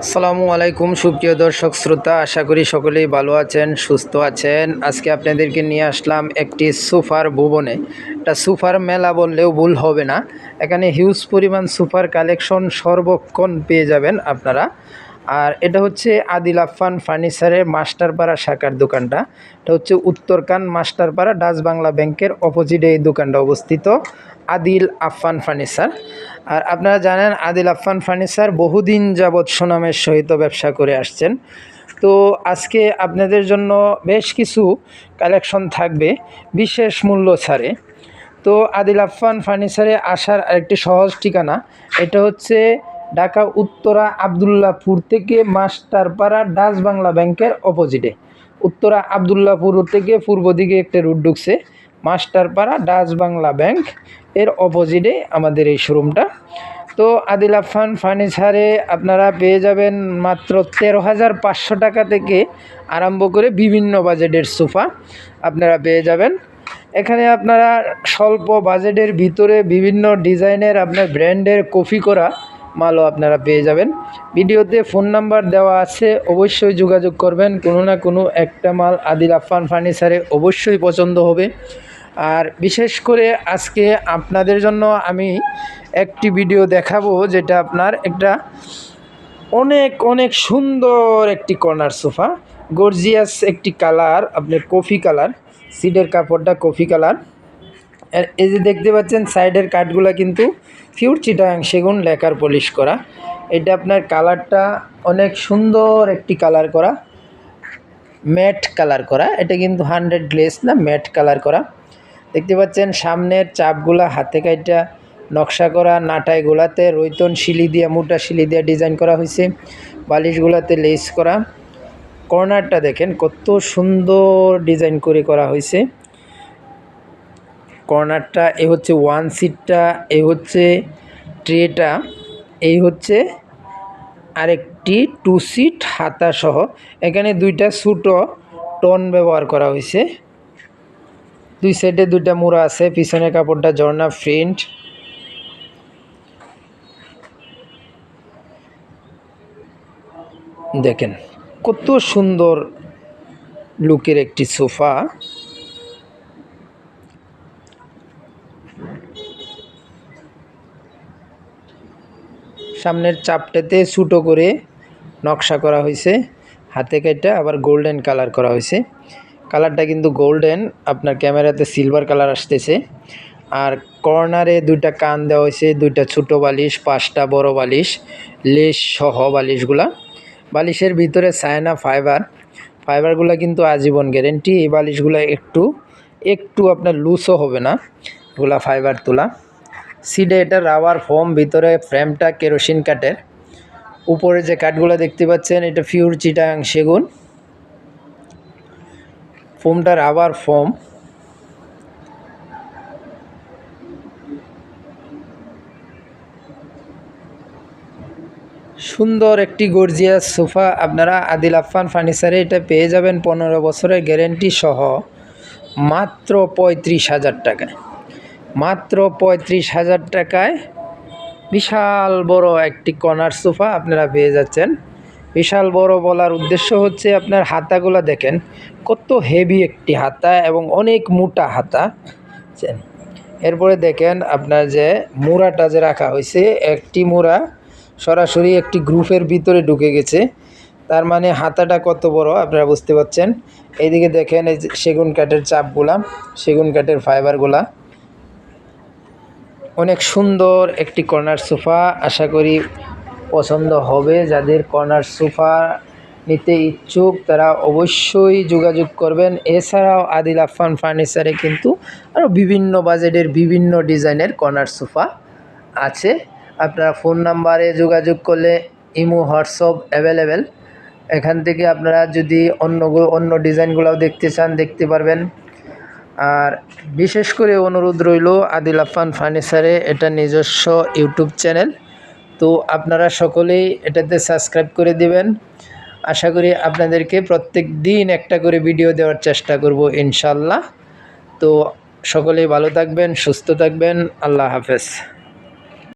আসসালামু আলাইকুম সুপ্রিয় দর্শক শ্রোতা, আশা করি সকলেই ভালো আছেন, সুস্থ আছেন। আজকে আপনাদেরকে নিয়ে আসলাম একটি সোফার ভুবনে। এটা সোফার মেলা বললেও ভুল হবে না। এখানে হিউজ পরিমাণ সোফার কালেকশন সর্বক্ষণ পেয়ে যাবেন আপনারা। আর এটা হচ্ছে আদিল আফফান ফার্নিচারের মাস্টারপাড়া শাখার দোকানটা। এটা হচ্ছে উত্তরকান মাস্টারপাড়া ডাচ বাংলা ব্যাংকের অপোজিটে এই দোকানটা অবস্থিত, আদিল আফফান ফার্নিচার। আর আপনারা জানেন আদিল আফফান ফার্নিচার বহুদিন যাবৎ সুনামের সহিত ব্যবসা করে আসছেন। তো আজকে আপনাদের জন্য বেশ কিছু কালেকশন থাকবে বিশেষ মূল্য ছাড়ে। তো আদিল আফফান ফার্নিচারে আসার আরেকটি সহজ ঠিকানা, এটা হচ্ছে ঢাকা উত্তরা আবদুল্লাপুর থেকে মাস্টারপাড়া ডাচ বাংলা ব্যাংকের অপোজিটে। উত্তরা আবদুল্লাপুর থেকে পূর্ব দিকে একটা রুট ঢুকছে, মাস্টারপাড়া ডাচ বাংলা ব্যাংক এর অপোজিটে আমাদের এই শোরুমটা। তো আদিল আফফান ফার্নিচারে আপনারা পেয়ে যাবেন মাত্র 13,500 টাকা থেকে আরম্ভ করে বিভিন্ন বাজেটের সোফা আপনারা পেয়ে যাবেন। এখানে আপনারা স্বল্প বাজেটের ভিতরে বিভিন্ন ডিজাইনের আপনার ব্র্যান্ডের কপি করা মালও আপনারা পেয়ে যাবেন। ভিডিওতে ফোন নাম্বার দেওয়া আছে, অবশ্যই যোগাযোগ করবেন। কোনো না কোনো একটা মাল আদিল আফফান ফার্নিচারে অবশ্যই পছন্দ হবে। আর বিশেষ করে আজকে আপনাদের জন্য আমি একটি ভিডিও দেখাবো, যেটা আপনার একটা অনেক অনেক সুন্দর একটি কর্নার সোফা, গর্জিয়াস একটি কালার, আপনার কফি কালার, সিটের কাপড়টা কফি কালার। আর এই যে দেখতে পাচ্ছেন সাইডের কাঠগুলো কিন্তু পিওর চিটাগাং সেগুন লেকার পলিশ করা। এটা আপনার কালারটা অনেক সুন্দর একটি কালার করা, ম্যাট কালার করা। এটা কিন্তু 100 গ্লেজ না, ম্যাট কালার করা। দেখতে পাচ্ছেন সামনের চাপগুলা হাতে কাটা নকশা করা, নাটায় গোলাতে রৈতন শিলি দিয়া, মোটা শিলি দিয়া ডিজাইন করা হয়েছে, বালিশগুলাতে লেস করা। কর্নারটা দেখেন কত সুন্দর ডিজাইন করে করা হয়েছে। কর্নারটা এ হচ্ছে ওয়ান সিটটা, এ হচ্ছে ট্রেটা, এই হচ্ছে আরেকটি 2 সিট হাতা সহ। এখানে দুইটা ছোটো টন ব্যবহার করা হয়েছে, দুই সাইডে দুইটা মোড়া আছে, পিছনের কাপড়টা ঝর্ণা প্রিন্ট। দেখেন কত সুন্দর লুকের একটি সোফা। সামনের চাপটাতে ছোটো করে নকশা করা হয়েছে, হাতে কাটা আবার গোল্ডেন কালার করা হয়েছে। কালারটা কিন্তু গোল্ডেন, আপনার ক্যামেরাতে সিলভার কালার আসতেছে। আর কর্নারে দুইটা কান দেওয়া হয়েছে, দুইটা ছোটো বালিশ, 5টা বড় বালিশ, লেস সহ বালিশগুলা। বালিশের ভিতরে চায়না ফাইবারগুলো কিন্তু আজীবন গ্যারেন্টি। এই বালিশগুলো একটু আপনার লুজও হবে না, এগুলা ফাইবার তোলা। সিডে এটা রাবার ফোম, ভিতরে ফ্রেমটা কেরোসিন কাঠের। উপরে যে কাঠগুলো দেখতে পাচ্ছেন এটা পিওর চিটাগাং সেগুন, ফোমটা রাবার ফোম। সুন্দর একটি গর্জিয়াস সোফা আপনারা আদিল আফফান ফার্নিচারে এটা পেয়ে যাবেন 15 বছরের গ্যারেন্টি সহ মাত্র 35,000 টাকায়। মাত্র 35,000 টাকায় বিশাল বড় একটি কর্নার সোফা আপনারা পেয়ে যাচ্ছেন। বিশাল বড় বলার উদ্দেশ্য হচ্ছে আপনার হাতাগুলো দেখেন কত হেভি একটি হাতা এবং অনেক মোটা হাতা। এরপরে দেখেন আপনার যে মোড়াটা যে রাখা হয়েছে, একটি মোড়া সরাসরি একটি গ্রুপের ভিতরে ঢুকে গেছে, তার মানে হাতাটা কত বড় আপনারা বুঝতে পারছেন। এইদিকে দেখেন এই যে সেগুন কাঠের চাপগুলা, সেগুন কাঠের ফাইবারগুলা। অনেক সুন্দর একটি কর্নার সোফা, আশা করি পছন্দ হবে। যাদের কর্নার সোফা নিতে ইচ্ছুক তারা অবশ্যই যোগাযোগ করবেন। এছাড়াও আদিল আফফান ফার্নিচারে কিন্তু আরও বিভিন্ন বাজেটের বিভিন্ন ডিজাইনের কর্নার সোফা আছে। আপনারা ফোন নাম্বারে যোগাযোগ করলে ইমো হোয়াটসঅ্যাপ অ্যাভেলেবেল। এখান থেকে আপনারা যদি অন্য ডিজাইনগুলোও দেখতে চান দেখতে পারবেন। আর বিশেষ করে অনুরোধ রইল আদিল আফফান ফার্নিচারে এটা নিজস্ব ইউটিউব চ্যানেল, তো আপনারা সকলেই এটাতে সাবস্ক্রাইব করে দিবেন। আশা করি আপনাদেরকে প্রত্যেক দিন একটা করে ভিডিও দেওয়ার চেষ্টা করব ইনশাল্লাহ। তো সকলেই ভালো থাকবেন, সুস্থ থাকবেন, আল্লাহ হাফেজ।